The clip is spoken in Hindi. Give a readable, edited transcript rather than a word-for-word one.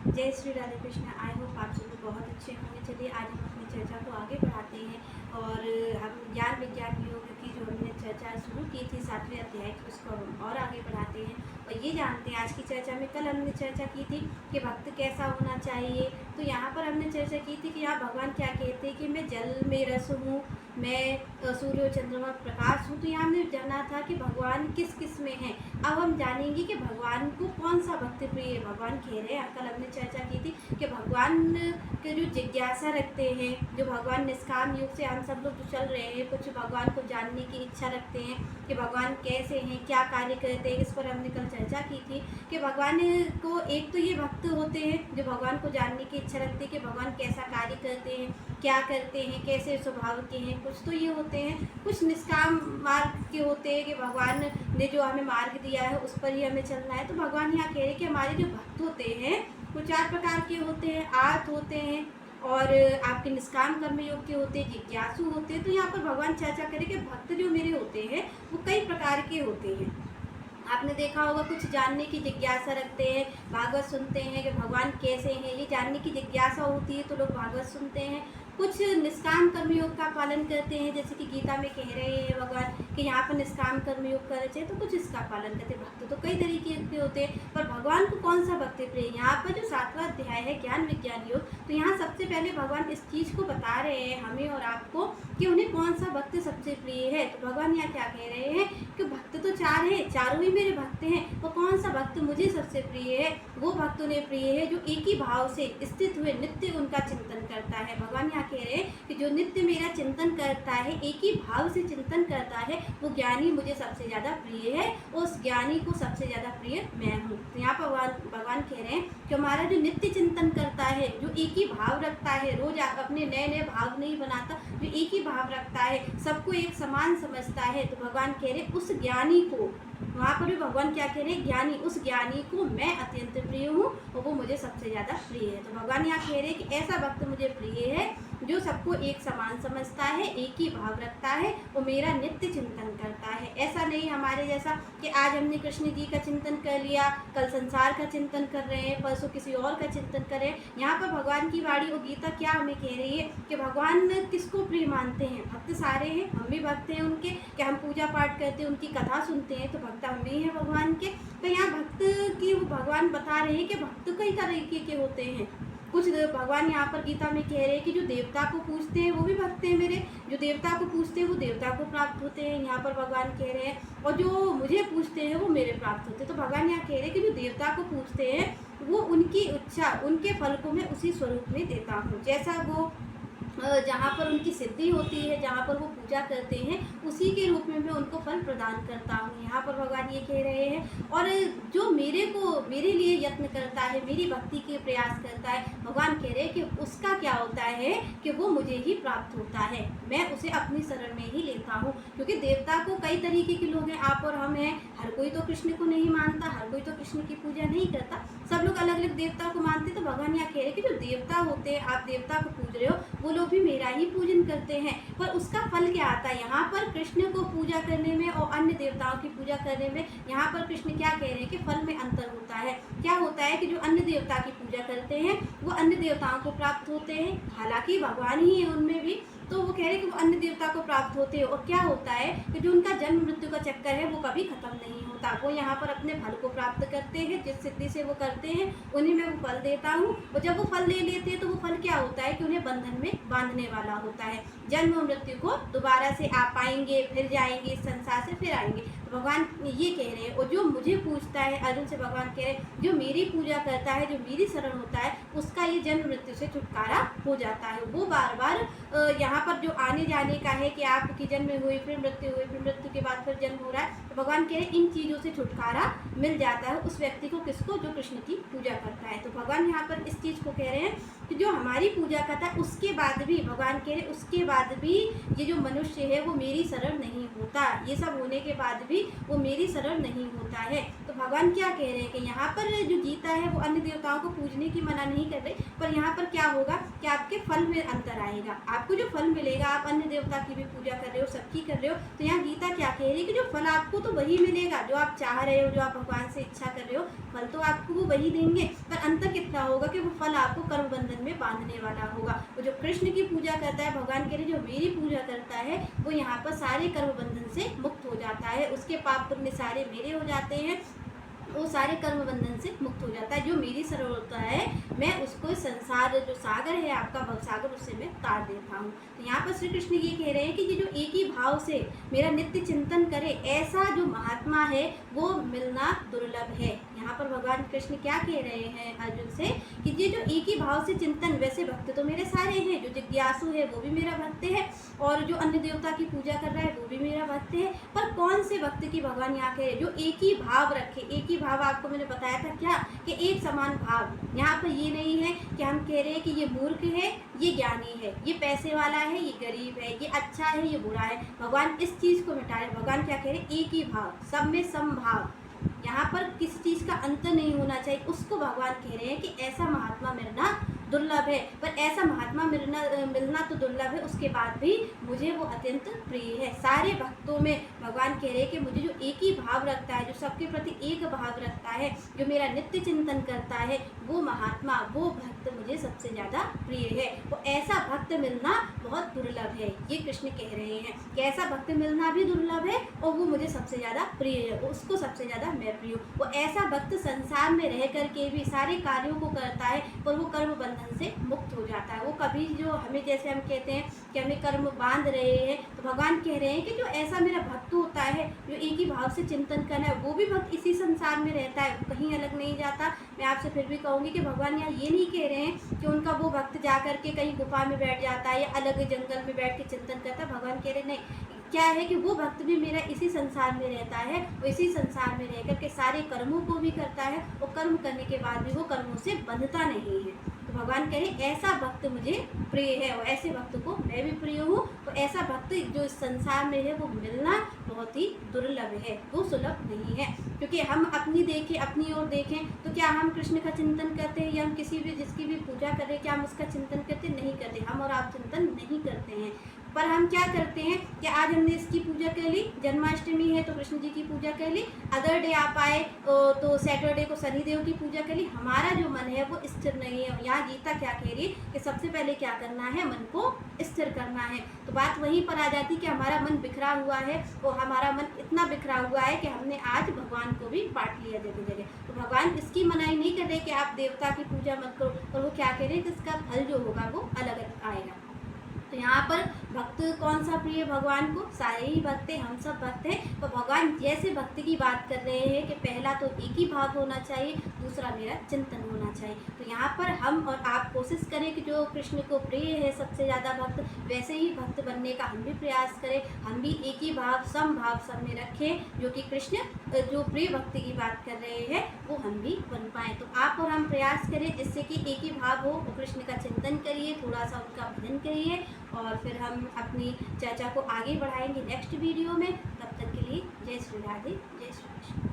जय श्री राधे कृष्ण। आई होप आप सभी बहुत अच्छे होंगे। चलिए आज हम अपनी चर्चा को आगे बढ़ाते हैं और हम ज्ञान विज्ञान योग की जो हमने चर्चा शुरू की थी 7वें अध्याय की, उसको हम और आगे बढ़ाते हैं और ये जानते हैं आज की चर्चा में। कल हमने चर्चा की थी कि भक्त कैसा होना चाहिए, तो यहाँ पर हमने चर्चा की थी कि यहाँ भगवान क्या कहते हैं कि मैं जल में रस हूँ, मैं सूर्य और चंद्रमा प्रकाश हूँ। तो यहाँ हमने जाना था कि भगवान किस किस में है। अब हम जानेंगे कि भगवान को कौन सा भक्त प्रिय है। भगवान कह रहे हैं, कल हमने चर्चा की थी कि भगवान के जो जिज्ञासा रखते हैं, जो भगवान निष्काम युग से हम सब लोग जो चल रहे हैं, कुछ भगवान को जानने की इच्छा रखते हैं कि भगवान कैसे हैं, क्या कार्य करते हैं। इस पर हमने कल चर्चा की थी कि भगवान को एक तो ये भक्त होते हैं जो भगवान को जानने की इच्छा रखते हैं कि भगवान कैसा कार्य करते हैं, क्या करते हैं, कैसे स्वभाव के हैं। कुछ तो ये होते हैं, कुछ निष्काम मार्ग के होते हैं कि भगवान ने जो हमें मार्ग दिया है उस पर ही हमें चलना है। तो भगवान यहाँ कह रहे हैं कि हमारे जो भक्त होते हैं वो 4 प्रकार के होते हैं। आर्त होते हैं और आपके निष्काम कर्म योग के होते हैं, जिज्ञासु होते हैं। तो यहाँ पर भगवान चर्चा करें कि भक्त जो मेरे होते हैं वो कई प्रकार के होते हैं। आपने देखा होगा कुछ जानने की जिज्ञासा रखते हैं, भागवत सुनते हैं कि भगवान कैसे हैं, ये जानने की जिज्ञासा होती है तो लोग भागवत सुनते हैं। कुछ निष्काम कर्मयोग का पालन करते हैं, जैसे कि गीता में कह रहे हैं भगवान कि यहाँ पर निष्काम कर्मयोग करना चाहिए, तो कुछ इसका पालन करते हैं। भक्त तो कई तरीके के होते हैं, पर भगवान को कौन सा भक्त प्रिय। यहाँ पर जो 7वां अध्याय है ज्ञान विज्ञान योग, तो यहाँ सबसे पहले भगवान इस चीज़ को बता रहे हैं हमें और आपको कि उन्हें कौन सा भक्त सबसे प्रिय है। तो भगवान यहाँ क्या कह रहे हैं कि भक्त तो 4 हैं, चारों ही मेरे भक्त हैं, वो कौन सा भक्त मुझे सबसे प्रिय है। वो भक्त उन्हें प्रिय है जो एक ही भाव से स्थित हुए नित्य उनका चिंतन करता है। भगवान यहाँ कह रहे हैं कि जो नित्य मेरा चिंतन करता है, एक ही भाव से चिंतन करता है, वो ज्ञानी मुझे सबसे ज़्यादा प्रिय है। उस ज्ञानी को सबसे ज़्यादा प्रिय मैं हूँ। तो यहाँ पर भगवान कह रहे हैं कि हमारा जो नित्य चिंतन करता है, जो एक ही भाव रखता है, रोज अपने नए नए भाव नहीं बनाता, जो एक ही भाव रखता है, सबको एक समान समझता है, तो भगवान कह रहे उस ज्ञानी को, वहाँ पर भी भगवान क्या कह रहे हैं, ज्ञानी, उस ज्ञानी को मैं अत्यंत प्रिय हूँ और वो मुझे सबसे ज़्यादा प्रिय है। तो भगवान यहाँ कह रहे हैं कि ऐसा भक्त मुझे प्रिय है जो सबको एक समान समझता है, एक ही भाव रखता है, वो मेरा नित्य चिंतन करता है। ऐसा नहीं हमारे जैसा कि आज हमने कृष्ण जी का चिंतन कर लिया, कल संसार का चिंतन कर रहे हैं, परसों किसी और का चिंतन कर रहे हैं। यहाँ पर भगवान की वाणी और गीता क्या हमें कह रही है कि भगवान किसको प्रिय मानते हैं। भक्त सारे हैं, हम भी भक्त हैं उनके, कि हम पूजा पाठ करते हैं, उनकी कथा सुनते हैं, तो भक्त हम भी हैं भगवान के। तो यहाँ भक्त की वो भगवान बता रहे हैं कि भक्त कई तरीके के होते हैं। कुछ भगवान यहाँ पर गीता में कह रहे हैं कि जो देवता को पूजते हैं वो भी भक्त हैं मेरे, जो देवता को पूजते हैं वो देवता को प्राप्त होते हैं, यहाँ पर भगवान कह रहे हैं, और जो मुझे पूजते हैं वो मेरे प्राप्त होते हैं। तो भगवान यहाँ कह रहे हैं कि जो देवता को पूजते हैं वो उनकी इच्छा, उनके फल को मैं उसी स्वरूप में देता हूँ, जैसा वो जहाँ पर उनकी सिद्धि होती है, जहाँ पर वो पूजा करते हैं, उसी के रूप में मैं उनको फल प्रदान करता हूँ। यहाँ पर भगवान ये कह रहे हैं। और जो मेरे लिए यत्न करता है, मेरी भक्ति के प्रयास करता है, भगवान कह रहे हैं कि उसका क्या होता है कि वो मुझे ही प्राप्त होता है, मैं उसे अपनी शरण में ही लेता हूँ। क्योंकि देवता को कई तरीके के लोग हैं, आप और हम हैं, हर कोई तो कृष्ण को नहीं मानता, हर कोई तो कृष्ण की पूजा नहीं करता, सब लोग अलग अलग देवता को मानते। तो भगवान यहाँ कह रहे हैं कि जो देवता होते हैं, आप देवता को पूज रहे हो, वो लोग भी मेरा ही पूजन करते हैं, पर उसका फल क्या आता है। यहाँ पर कृष्ण को पूजा करने में और अन्य देवताओं की पूजा करने में, यहाँ पर कृष्ण क्या कह रहे हैं कि फल में अंतर होता है। क्या होता है कि जो अन्य देवता की पूजा करते हैं वो अन्य देवताओं को प्राप्त होते हैं, हालांकि भगवान ही है उनमें भी, तो वो कह रहे हैं कि वो अन्य देवता को प्राप्त होते हैं। और क्या होता है कि जो उनका जन्म मृत्यु का चक्कर है वो कभी खत्म नहीं होता, वो यहाँ पर अपने फल को प्राप्त करते हैं, जिस सिद्धि से वो करते हैं उन्हीं में वो फल देता हूँ। और जब वो फल ले लेते हैं तो वो फल क्या होता है कि उन्हें बंधन में बांधने वाला होता है, जन्म मृत्यु को दोबारा से आप पाएंगे, फिर जाएंगे, इस संसार से फिर आएंगे। तो भगवान ये कह रहे हैं, और जो मुझे पूजता है, अर्जुन से भगवान कह रहे हैं, जो मेरी पूजा करता है, जो मेरी शरण होता है, उसका ये जन्म मृत्यु से छुटकारा हो जाता है। वो बार बार यहाँ पर जो आने जाने का है कि आपकी जन्म हुई, फिर मृत्यु हुई, फिर मृत्यु के बाद फिर जन्म हो रहा है, तो भगवान कह रहे हैं इन चीज़ों से छुटकारा मिल जाता है उस व्यक्ति को, किसको, जो कृष्ण की पूजा करता है। तो भगवान यहाँ पर इस चीज़ को कह रहे हैं कि जो हमारी पूजा करता है उसके बाद भी, भगवान कह रहे हैं उसके बाद भी ये जो मनुष्य है वो मेरी शरण नहीं होता, ये सब होने के बाद भी वो मेरी शरण नहीं होता है। तो भगवान क्या कह रहे हैं कि यहाँ पर जो गीता है वो अन्य देवताओं को पूजने की मना नहीं कर रही, पर यहाँ पर क्या होगा कि आपके फल में अंतर आएगा, आपको जो फल मिलेगा, आप अन्य देवता की भी पूजा कर रहे हो, सबकी कर रहे हो, तो यहाँ गीता क्या कह रही है कि जो फल आपको तो वही मिलेगा जो आप चाह रहे हो, जो आप भगवान से इच्छा कर रहे हो, फल तो आपको वो वही देंगे, पर अंतर कितना होगा कि वो फल आपको कर्म बंधन में बांधने वाला होगा। वो जो कृष्ण की पूजा करता है, भगवान कह रहे जो मेरी पूजा करता है, वो यहाँ पर सारे कर्म बंधन से मुक्त हो जाता है, उसके पाप पुण्य सारे मेरे हो जाते हैं, वो सारे कर्म बंधन से मुक्त हो जाता है। जो मेरी सरल होता है, मैं उसको संसार जो सागर है आपका भव सागर, उससे मैं तार देता हूँ। तो यहाँ पर श्री कृष्ण ये कह रहे हैं कि ये जो एक ही भाव से मेरा नित्य चिंतन करे, ऐसा जो महात्मा है वो मिलना दुर्लभ है। यहाँ पर भगवान कृष्ण क्या कह रहे हैं अर्जुन से कि ये जो एक ही भाव से चिंतन, वैसे भक्त तो मेरे सारे हैं, जो जिज्ञासु है वो भी मेरा भक्त है, और जो अन्य देवता की पूजा कर रहा है वो भी मेरा भक्त है। पर कौन से भक्त की भगवान यहाँ कह रहे हैं, जो एक ही भाव रखे। एक ही भाव आपको मैंने बताया था क्या, कि एक समान भाव। यहाँ पर ये नहीं है कि हम कह रहे हैं कि ये मूर्ख है, ये ज्ञानी है, ये पैसे वाला है, ये गरीब है, ये अच्छा है, ये बुरा है। भगवान इस चीज़ को मिटा रहे। भगवान क्या कह रहे हैं, एक ही भाव, सब में समभाव। यहाँ पर किसी चीज़ का अंतर नहीं होना चाहिए, उसको भगवान कह रहे हैं कि ऐसा महात्मा मिलना दुर्लभ है। पर ऐसा महात्मा मिलना तो दुर्लभ है, उसके बाद भी मुझे वो अत्यंत प्रिय है। सारे भक्तों में भगवान कह रहे हैं कि मुझे जो एक ही भाव रखता है, जो सबके प्रति एक भाव रखता है, जो मेरा नित्य चिंतन करता है, वो महात्मा, वो भक्त मुझे सबसे ज़्यादा प्रिय है। वो ऐसा भक्त मिलना बहुत दुर्लभ है, ये कृष्ण कह रहे हैं कि ऐसा भक्त मिलना भी दुर्लभ है, और वो मुझे सबसे ज़्यादा प्रिय है, उसको सबसे ज़्यादा मैं प्रिय हूँ। वो ऐसा भक्त संसार में रह करके भी सारे कार्यों को करता है, पर वो कर्म बंधन से मुक्त हो जाता है। वो कभी जो हमें, जैसे हम कहते हैं कि हमें कर्म बांध रहे हैं, तो भगवान कह रहे हैं कि जो ऐसा मेरा भक्त होता है, जो एक ही भाव से चिंतन करना है, वो भी भक्त इसी संसार में रहता है, कहीं अलग नहीं जाता। मैं आपसे फिर भी कहूँगी कि भगवान यहाँ ये नहीं कह रहे हैं कि उनका वो भक्त जा करके कहीं गुफा में बैठ जाता है या अलग जंगल में बैठ के चिंतन करता है। भगवान कह रहे नहीं, क्या है कि वो भक्त भी मेरा इसी संसार में रहता है, वो इसी संसार में रह करके सारे कर्मों को भी करता है, और कर्म करने के बाद भी वो कर्मों से बंधता नहीं है। तो भगवान कह रहे ऐसा भक्त मुझे प्रिय है, और ऐसे भक्त को मैं भी प्रिय हूँ। तो ऐसा भक्त जो इस संसार में है, वो मिलना बहुत ही दुर्लभ है, वो सुलभ नहीं है। क्योंकि हम अपनी देखें, अपनी ओर देखें, तो क्या हम कृष्ण का चिंतन करते हैं, या हम किसी भी जिसकी भी पूजा करें, क्या हम उसका चिंतन करते? नहीं करते। हम और आप चिंतन नहीं करते हैं। पर हम क्या करते हैं कि आज हमने इसकी पूजा कर ली, जन्माष्टमी है तो कृष्ण जी की पूजा कर ली, अदर डे आप आए तो सैटरडे को शनिदेव की पूजा कर ली। हमारा जो मन है वो स्थिर नहीं है। यहाँ गीता क्या कह रही है कि सबसे पहले क्या करना है, मन को स्थिर करना है। तो बात वहीं पर आ जाती कि हमारा मन बिखरा हुआ है, और हमारा मन इतना बिखरा हुआ है कि हमने आज भगवान को भी बांट लिया जगह जगह। तो भगवान इसकी मनाही नहीं कर रहे कि आप देवता की पूजा मत करो, और वो क्या कह रहे हैं कि इसका फल जो होगा वो अलग अलग आएगा। तो यहाँ पर भक्त कौन सा प्रिय भगवान को? सारे ही भक्त हैं, हम सब भक्त हैं। तो भगवान जैसे भक्त की बात कर रहे हैं कि पहला तो एक ही भाव होना चाहिए, दूसरा मेरा चिंतन होना चाहिए। तो यहाँ पर हम और आप कोशिश करें कि जो कृष्ण को प्रिय है सबसे ज़्यादा भक्त, वैसे ही भक्त बनने का हम भी प्रयास करें। हम भी एक ही भाव, सम भाव सब में रखें, जो कि कृष्ण जो प्रिय भक्ति की बात कर रहे हैं वो हम भी बन पाएँ। तो आप और हम प्रयास करें जिससे कि एक ही भाव हो। कृष्ण का चिंतन करिए, थोड़ा सा उनका भजन करिए, और फिर हम अपनी चर्चा को आगे बढ़ाएंगे नेक्स्ट वीडियो में। तब तक के लिए जय श्री राधे, जय श्री कृष्ण।